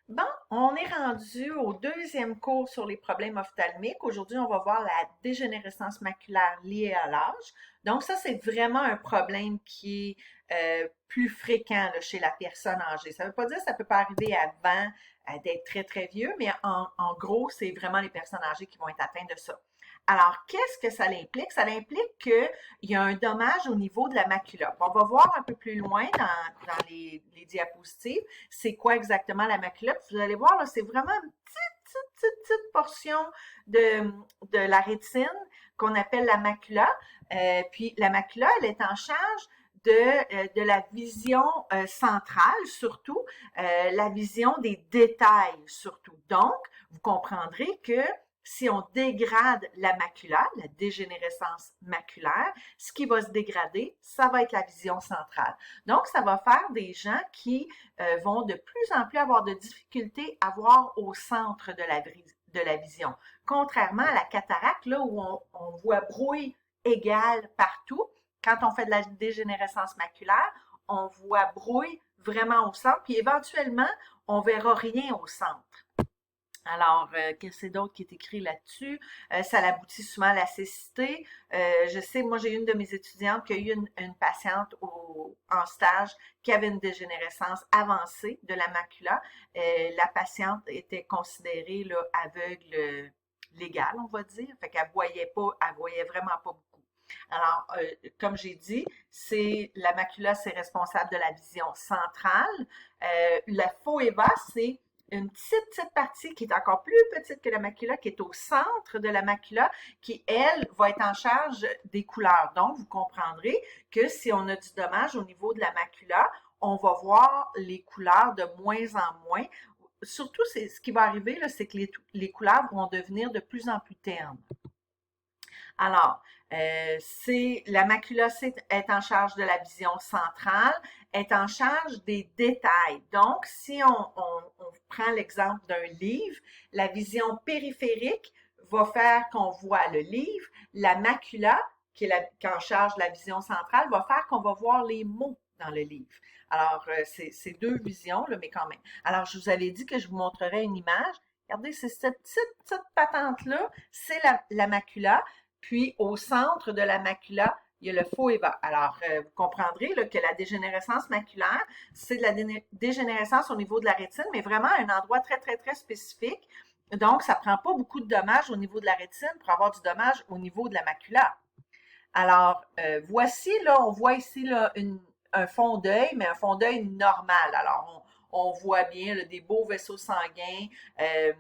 Bon, on est rendu au deuxième cours sur les problèmes ophtalmiques. Aujourd'hui, on va voir la dégénérescence maculaire liée à l'âge. Donc, ça, c'est vraiment un problème qui est plus fréquent là, chez la personne âgée. Ça ne veut pas dire que ça peut pas arriver avant d'être très, très vieux, mais en gros, c'est vraiment les personnes âgées qui vont être atteintes de ça. Alors, qu'est-ce que ça implique? Ça implique qu'il y a un dommage au niveau de la macula. On va voir un peu plus loin dans les diapositives c'est quoi exactement la macula. Puis vous allez voir, là, c'est vraiment une petite portion de, de la rétine qu'on appelle la macula. Puis la macula, elle est en charge de la vision centrale, surtout, la vision des détails, surtout. Donc, vous comprendrez que si on dégrade la macula, la dégénérescence maculaire, ce qui va se dégrader, ça va être la vision centrale. Donc, ça va faire des gens qui vont de plus en plus avoir de difficultés à voir au centre de la vision. Contrairement à la cataracte, là où on voit brouille égale partout, quand on fait de la dégénérescence maculaire, on voit brouille vraiment au centre, puis éventuellement, on verra rien au centre. Alors, qu'est-ce que c'est d'autre qui est écrit là-dessus? Ça aboutit souvent à la cécité. Je sais, moi, j'ai une de mes étudiantes qui a eu une patiente en stage qui avait une dégénérescence avancée de la macula. La patiente était considérée là, aveugle légale, on va dire. Fait qu'elle voyait pas, elle voyait vraiment pas beaucoup. Alors, comme j'ai dit, c'est la macula, c'est responsable de la vision centrale. La foeva, c'est une petite partie qui est encore plus petite que la macula, qui est au centre de la macula, qui, elle, va être en charge des couleurs. Donc, vous comprendrez que si on a du dommage au niveau de la macula, on va voir les couleurs de moins en moins. Surtout, c'est ce qui va arriver, là, c'est que les couleurs vont devenir de plus en plus ternes. Alors, c'est la macula est en charge de la vision centrale, est en charge des détails. Donc, si on prend l'exemple d'un livre, la vision périphérique va faire qu'on voit le livre. La macula, qui est en charge de la vision centrale, va faire qu'on va voir les mots dans le livre. Alors, c'est deux visions, là, mais quand même. Alors, je vous avais dit que je vous montrerais une image. Regardez, c'est cette petite patente-là, c'est la macula. Puis, au centre de la macula, il y a le foeva. Alors, vous comprendrez là, que la dégénérescence maculaire, c'est de la dégénérescence au niveau de la rétine, mais vraiment à un endroit très, très, très spécifique. Donc, ça prend pas beaucoup de dommages au niveau de la rétine pour avoir du dommage au niveau de la macula. Alors, voici, là, on voit ici là, un fond d'œil, mais un fond d'œil normal. Alors, on voit bien là, des beaux vaisseaux sanguins, euh,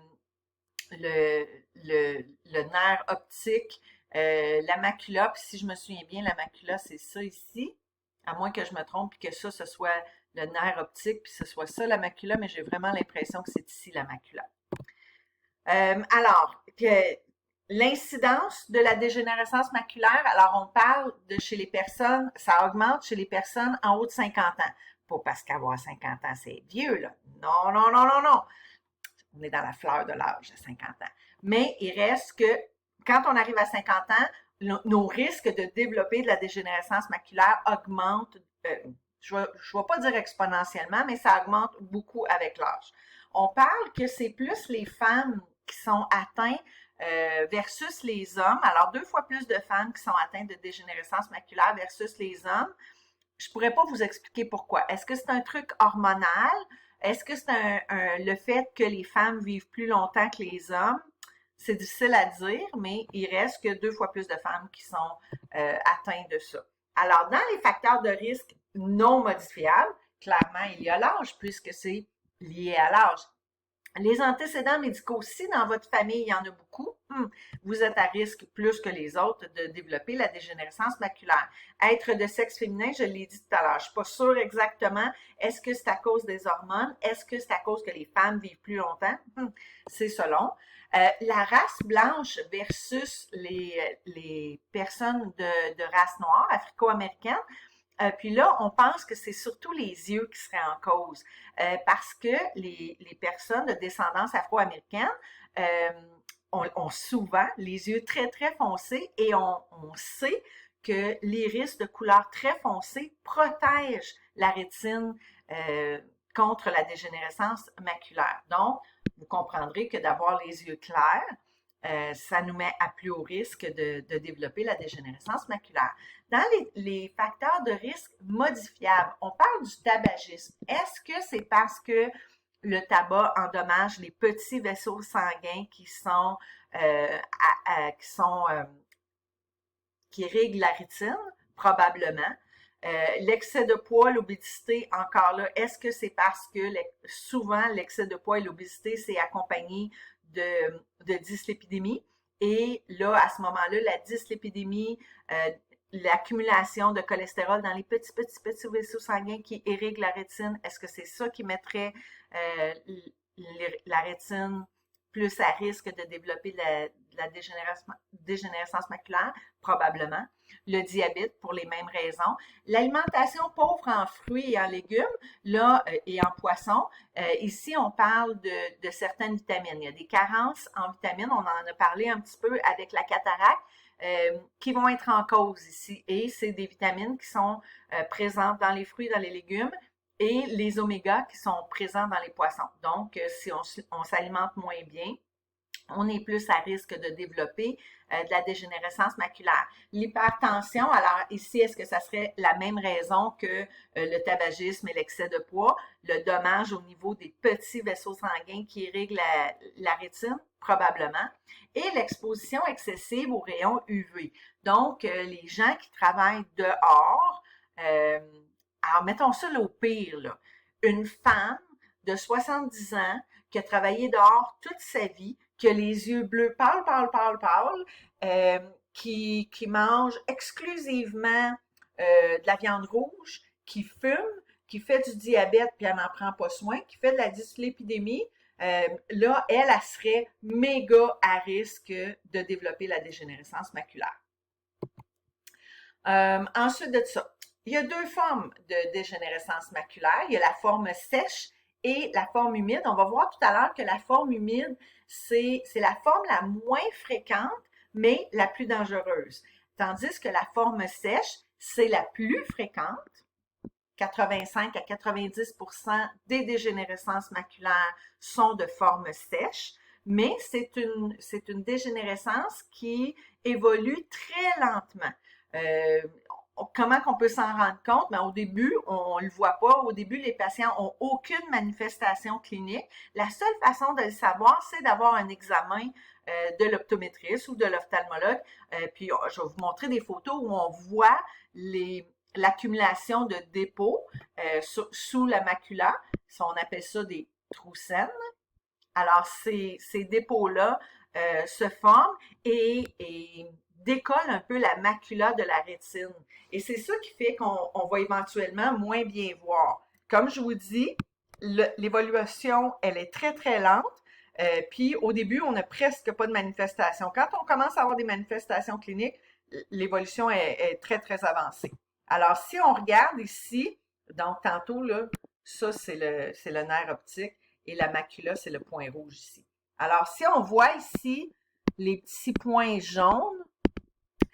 le, le nerf optique, la macula, puis si je me souviens bien, la macula, c'est ça ici, à moins que je me trompe, puis que ça, ce soit le nerf optique, puis ce soit ça la macula, mais j'ai vraiment l'impression que c'est ici la macula. Alors, l'incidence de la dégénérescence maculaire, alors on parle de chez les personnes, ça augmente chez les personnes en haut de 50 ans. Pas parce qu'avoir 50 ans, c'est vieux, là. Non, non, non, non, non. On est dans la fleur de l'âge à 50 ans. Mais il reste que quand on arrive à 50 ans, nos risques de développer de la dégénérescence maculaire augmentent, je ne vais pas dire exponentiellement, mais ça augmente beaucoup avec l'âge. On parle que c'est plus les femmes qui sont atteintes versus les hommes. Alors, 2 fois plus de femmes qui sont atteintes de dégénérescence maculaire versus les hommes. Je pourrais pas vous expliquer pourquoi. Est-ce que c'est un truc hormonal? Est-ce que c'est le fait que les femmes vivent plus longtemps que les hommes? C'est difficile à dire, mais il reste que 2 fois plus de femmes qui sont atteintes de ça. Alors, dans les facteurs de risque non modifiables, clairement, il y a l'âge, puisque c'est lié à l'âge. Les antécédents médicaux, si dans votre famille, il y en a beaucoup, vous êtes à risque plus que les autres de développer la dégénérescence maculaire. Être de sexe féminin, je l'ai dit tout à l'heure, je suis pas sûre exactement, est-ce que c'est à cause des hormones? Est-ce que c'est à cause que les femmes vivent plus longtemps? C'est selon. La race blanche versus les personnes de race noire, africo-américaine, puis là, on pense que c'est surtout les yeux qui seraient en cause, parce que les personnes de descendance afro-américaine ont souvent les yeux très, très foncés et on sait que l'iris de couleur très foncée protège la rétine contre la dégénérescence maculaire. Donc, vous comprendrez que d'avoir les yeux clairs, ça nous met à plus haut risque de développer la dégénérescence maculaire. Dans les facteurs de risque modifiables, on parle du tabagisme. Est-ce que c'est parce que le tabac endommage les petits vaisseaux sanguins qui irriguent la rétine? Probablement. L'excès de poids, l'obésité, encore là, est-ce que c'est parce que souvent l'excès de poids et l'obésité, c'est accompagné de dyslipidémie? Et là, à ce moment-là, la dyslipidémie, l'accumulation de cholestérol dans les petits vaisseaux sanguins qui irriguent la rétine, est-ce que c'est ça qui mettrait la rétine plus à risque de développer la dégénérescence maculaire? Probablement. Le diabète, pour les mêmes raisons. L'alimentation pauvre en fruits et en légumes, là, et en poissons, ici, on parle de certaines vitamines. Il y a des carences en vitamines, on en a parlé un petit peu avec la cataracte, qui vont être en cause ici. Et c'est des vitamines qui sont présentes dans les fruits, dans les légumes, et les omégas qui sont présents dans les poissons. Donc, si on s'alimente moins bien, on est plus à risque de développer de la dégénérescence maculaire. L'hypertension, alors ici, est-ce que ça serait la même raison que le tabagisme et l'excès de poids, le dommage au niveau des petits vaisseaux sanguins qui irriguent la rétine? Probablement. Et l'exposition excessive aux rayons UV. Donc, les gens qui travaillent dehors, alors mettons ça là, au pire, là. Une femme de 70 ans qui a travaillé dehors toute sa vie, qui a les yeux bleus pâles, qui mange exclusivement de la viande rouge, qui fume, qui fait du diabète puis elle n'en prend pas soin, qui fait de la dyslipidémie, là, elle serait méga à risque de développer la dégénérescence maculaire. Ensuite de ça, il y a deux formes de dégénérescence maculaire. Il y a la forme sèche et la forme humide. On va voir tout à l'heure que la forme humide, c'est la forme la moins fréquente, mais la plus dangereuse. Tandis que la forme sèche, c'est la plus fréquente. 85 à 90% des dégénérescences maculaires sont de forme sèche, mais c'est une dégénérescence qui évolue très lentement. Comment qu'on peut s'en rendre compte? Mais au début, on le voit pas. Au début, les patients ont aucune manifestation clinique. La seule façon de le savoir, c'est d'avoir un examen de l'optométriste ou de l'ophtalmologue. Puis, je vais vous montrer des photos où on voit l'accumulation de dépôts sous la macula. On appelle ça des trous saines. Alors, ces dépôts-là se forment et décollent un peu la macula de la rétine. Et c'est ça qui fait qu'on va éventuellement moins bien voir. Comme je vous dis, l'évolution, elle est très, très lente. Puis au début, on n'a presque pas de manifestation. Quand on commence à avoir des manifestations cliniques, l'évolution est très, très avancée. Alors, si on regarde ici, donc tantôt, là, ça, c'est le nerf optique et la macula, c'est le point rouge ici. Alors, si on voit ici les petits points jaunes,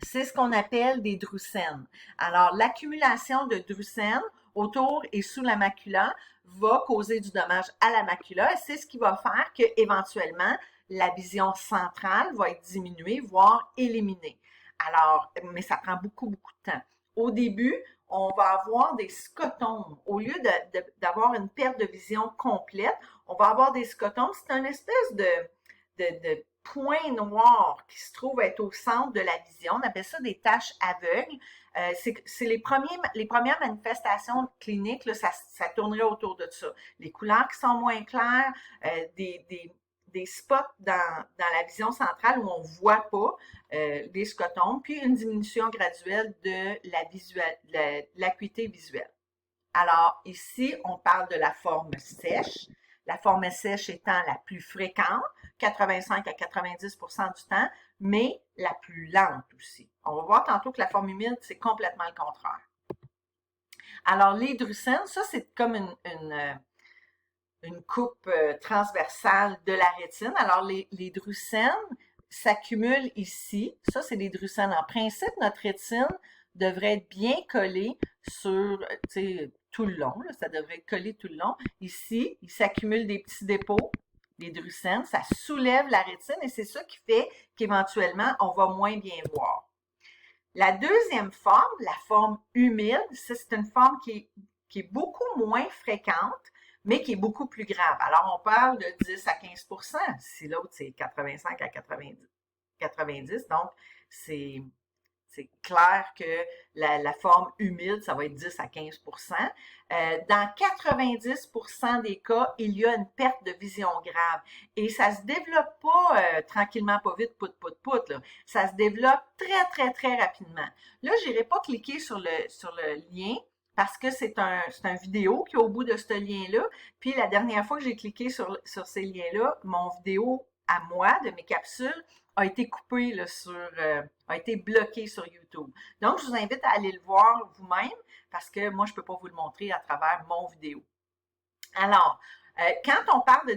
c'est ce qu'on appelle des drusènes. Alors, l'accumulation de drusènes autour et sous la macula va causer du dommage à la macula et c'est ce qui va faire qu'éventuellement, la vision centrale va être diminuée, voire éliminée. Alors, mais ça prend beaucoup, beaucoup de temps. Au début, on va avoir des scotomes. Au lieu d'avoir une perte de vision complète, on va avoir des scotomes. C'est une espèce de point noir qui se trouve être au centre de la vision. On appelle ça des taches aveugles. C'est les premières manifestations cliniques, là, ça tournerait autour de ça. Les couleurs qui sont moins claires, des spots dans la vision centrale où on ne voit pas des scotomes, puis une diminution graduelle de l'acuité visuelle. Alors, ici, on parle de la forme sèche. La forme sèche étant la plus fréquente, 85 à 90% du temps, mais la plus lente aussi. On va voir tantôt que la forme humide, c'est complètement le contraire. Alors, les drusènes, ça, c'est comme une coupe transversale de la rétine. Alors, les drusènes s'accumulent ici. Ça, c'est des drusènes. En principe, notre rétine devrait être bien collée sur tout le long, là, ça devrait coller tout le long. Ici, il s'accumule des petits dépôts, des drusènes, ça soulève la rétine et c'est ça qui fait qu'éventuellement, on va moins bien voir. La deuxième forme, la forme humide, ça, c'est une forme qui est beaucoup moins fréquente, mais qui est beaucoup plus grave. Alors, on parle de 10 à 15 si l'autre, c'est 85 à 90, donc c'est clair que la forme humide, ça va être 10 à 15 Dans 90 des cas, il y a une perte de vision grave. Et ça se développe pas tranquillement, pas vite, pout. Là. Ça se développe très, très, très rapidement. Là, je n'irai pas cliquer sur le lien parce que c'est un vidéo qui est au bout de ce lien-là. Puis la dernière fois que j'ai cliqué sur ces liens-là, mon vidéo à moi, de mes capsules, a été coupé là, a été bloqué sur YouTube. Donc, je vous invite à aller le voir vous-même parce que moi, je ne peux pas vous le montrer à travers mon vidéo. Alors, quand on parle de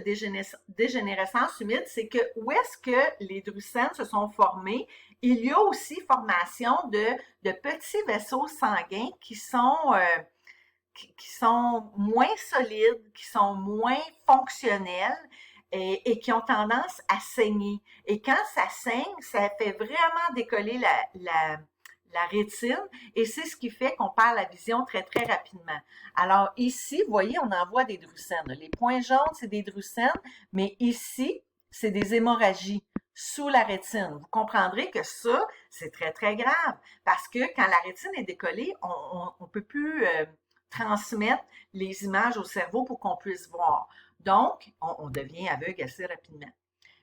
dégénérescence humide, c'est que où est-ce que les drusènes se sont formés? Il y a aussi formation de petits vaisseaux sanguins qui sont moins solides, qui sont moins fonctionnels et qui ont tendance à saigner. Et quand ça saigne, ça fait vraiment décoller la rétine et c'est ce qui fait qu'on perd la vision très, très rapidement. Alors ici, vous voyez, on en voit des drusènes. Les points jaunes, c'est des drusènes, mais ici, c'est des hémorragies sous la rétine. Vous comprendrez que ça, c'est très, très grave parce que quand la rétine est décollée, on ne peut plus transmettre les images au cerveau pour qu'on puisse voir. Donc, on devient aveugle assez rapidement.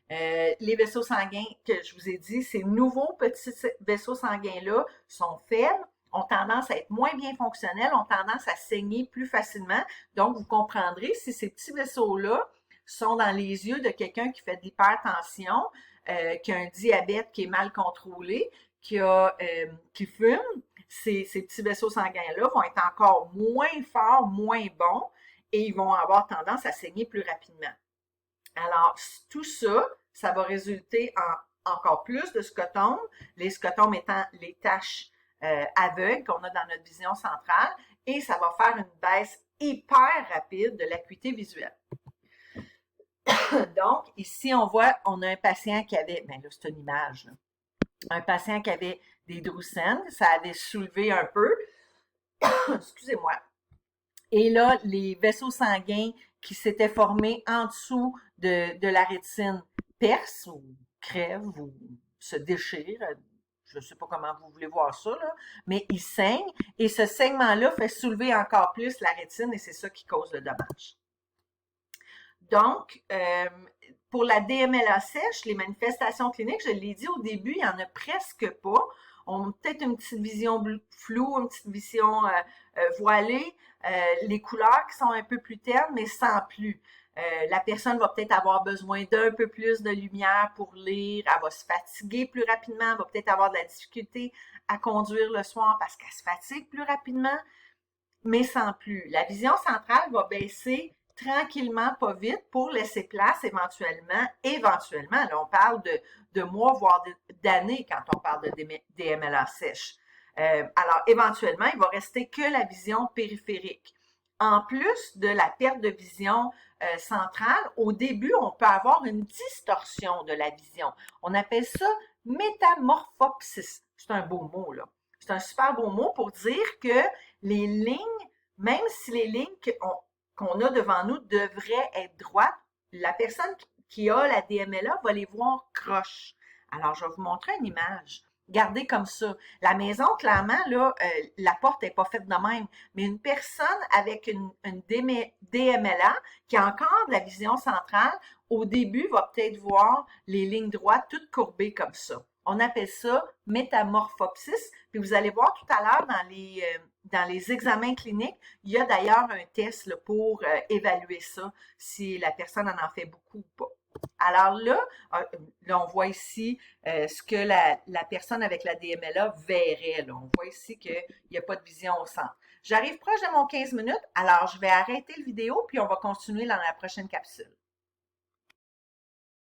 Les vaisseaux sanguins que je vous ai dit, ces nouveaux petits vaisseaux sanguins-là sont faibles, ont tendance à être moins bien fonctionnels, ont tendance à saigner plus facilement. Donc, vous comprendrez si ces petits vaisseaux-là sont dans les yeux de quelqu'un qui fait de l'hypertension, qui a un diabète qui est mal contrôlé, qui fume, ces petits vaisseaux sanguins-là vont être encore moins forts, moins bons, et ils vont avoir tendance à saigner plus rapidement. Alors, tout ça, ça va résulter en encore plus de scotomes, les scotomes étant les taches aveugles qu'on a dans notre vision centrale, et ça va faire une baisse hyper rapide de l'acuité visuelle. Donc, ici, on voit, on a un patient qui avait, ben là, c'est une image, là, un patient qui avait des drusènes, ça avait soulevé un peu, excusez-moi, et là, les vaisseaux sanguins qui s'étaient formés en dessous de la rétine percent ou crèvent ou se déchirent. Je ne sais pas comment vous voulez voir ça, là, mais ils saignent et ce saignement-là fait soulever encore plus la rétine et c'est ça qui cause le dommage. Donc, pour la DMLA sèche, les manifestations cliniques, je l'ai dit au début, il n'y en a presque pas. On a peut-être une petite vision floue, une petite vision voilée, les couleurs qui sont un peu plus ternes, mais sans plus. La personne va peut-être avoir besoin d'un peu plus de lumière pour lire, elle va se fatiguer plus rapidement, elle va peut-être avoir de la difficulté à conduire le soir parce qu'elle se fatigue plus rapidement, mais sans plus. La vision centrale va baisser tranquillement, pas vite, pour laisser place éventuellement, là on parle de mois, voire d'années quand on parle de DMLA sèche. Alors, éventuellement, il va rester que la vision périphérique. En plus de la perte de vision centrale, au début, on peut avoir une distorsion de la vision. On appelle ça métamorphopsis. C'est un beau mot, là. C'est un super beau mot pour dire que les lignes, même si les lignes qu'on a devant nous devraient être droites, la personne qui a la DMLA va les voir croches. Alors, je vais vous montrer une image. Regardez comme ça. La maison, clairement, là, la porte n'est pas faite de même. Mais une personne avec une DMLA qui a encore de la vision centrale, au début, va peut-être voir les lignes droites toutes courbées comme ça. On appelle ça métamorphopsis. Puis vous allez voir tout à l'heure dans les examens cliniques, il y a d'ailleurs un test là, pour évaluer ça, si la personne en fait beaucoup ou pas. Alors là, on voit ici ce que la personne avec la DMLA verrait. Là. On voit ici qu'il n'y a pas de vision au centre. J'arrive proche de mon 15 minutes, alors je vais arrêter la vidéo puis on va continuer dans la prochaine capsule.